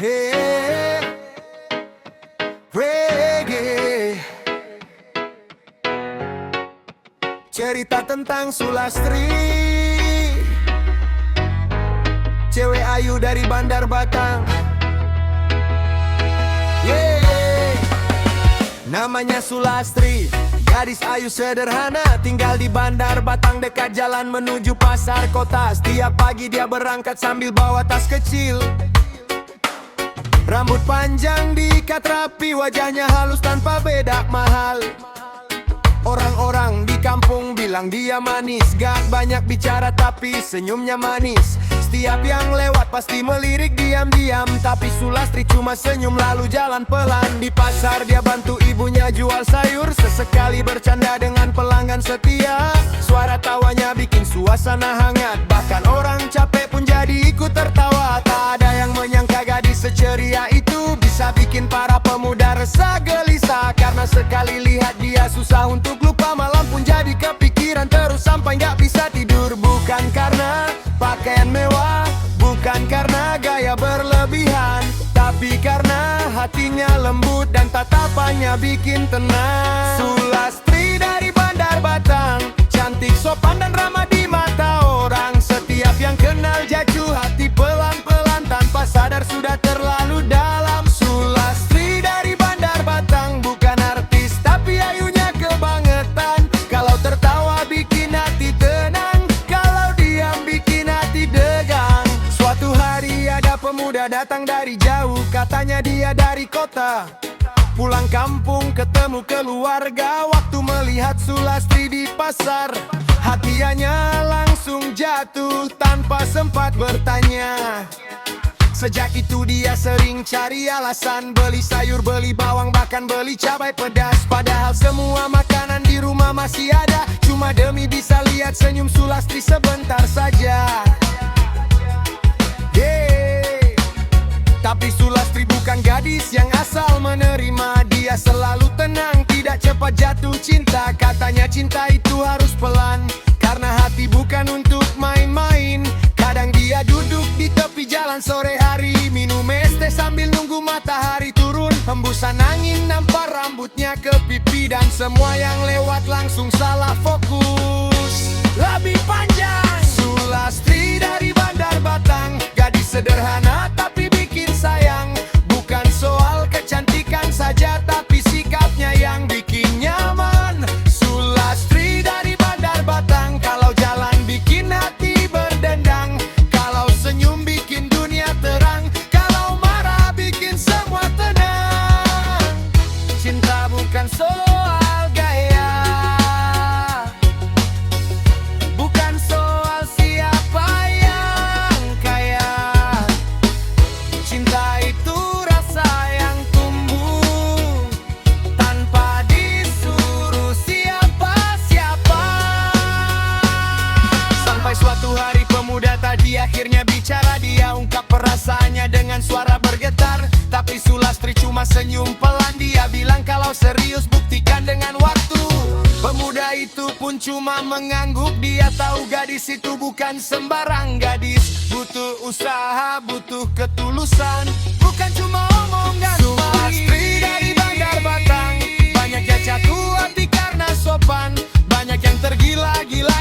Hey, reggae. Cerita tentang Sulastri, cewek ayu dari Bandar Batang. Yeah. Namanya Sulastri, gadis ayu sederhana, tinggal di Bandar Batang dekat jalan menuju pasar kota. Setiap pagi dia berangkat sambil bawa tas kecil. Rambut panjang diikat rapi, wajahnya halus tanpa bedak mahal. Orang-orang di kampung bilang dia manis, gak banyak bicara tapi senyumnya manis. Setiap yang lewat pasti melirik diam-diam, tapi Sulastri cuma senyum lalu jalan pelan. Di pasar dia bantu ibunya jual sayur, sesekali bercanda dengan pelanggan setia. Suara tawanya bikin suasana hangat, bahkan orang capek pun jadi ikut tertawa. Tak ada yang menyangka gadis seceria itu bisa bikin para pemuda resah gelisah. Karena sekali lihat dia susah untuk lupa, malam pun jadi kepikiran terus sampai gak bisa tidur. Bukan karena pakaian mewah, bukan karena gaya berlebihan, tapi karena hatinya lembut dan tatapannya bikin tenang. Sulastri dari Bandar Batang, cantik, sopan dan ramah di mata orang. Setiap yang kenal jatuh hati pelan-pelan, tanpa sadar sudah terlalu dalam. Sulastri dari Bandar Batang, bukan artis tapi ayunya kebangetan. Kalau tertawa bikin hati tenang, kalau diam bikin hati degang. Suatu hari ada pemuda datang dari jauh, katanya dia dari kota. Pulang kampung ketemu keluarga, waktu melihat Sulastri di pasar, hatinya langsung jatuh tanpa sempat bertanya. Sejak itu dia sering cari alasan, beli sayur, beli bawang, bahkan beli cabai pedas. Padahal semua makanan di rumah masih ada, cuma demi bisa lihat senyum Sulastri sebentar saja. Yeah. Tapi Sulastri bukan gadis yang asal menerima, dia selalu tenang, tidak cepat jatuh cinta. Katanya cinta itu harus pelan, karena hati bukan untuk main-main. Kadang dia duduk di tepi jalan sore hari, minum es teh sambil nunggu matahari turun. Hembusan angin nampar rambutnya ke pipi, dan semua yang lewat langsung salah fokus. Lebih panjang. Sulastri dari Bandar Batang, gadis sederhana tapi bikin sayang. Bukan soal kecantikan saja, tapi sikapnya yang bikin nyaman. Sulastri dari Bandar Batang, kalau jalan bikin hati berdendang, kalau senyum bikin dunia terang, kalau marah bikin semua tenang. Cinta bukan soal gaya, bukan soal siapa yang kaya. Cinta itu rasa yang tumbuh tanpa disuruh siapa-siapa. Sampai suatu hari pemuda tadi akhirnya bicara, dia ungkap perasaannya dengan suara bergetar. Tapi Sulastri cuma senyum pelan, dia bilang kalau serius buktikan dengan waktu. Pemuda itu pun cuma mengangguk, dia tahu gadis itu bukan sembarang gadis. Butuh usaha, butuh ketulusan, bukan cuma omongan. Sulastri dari Bandar Batang, banyak yang jatuh hati karena sopan, banyak yang tergila-gila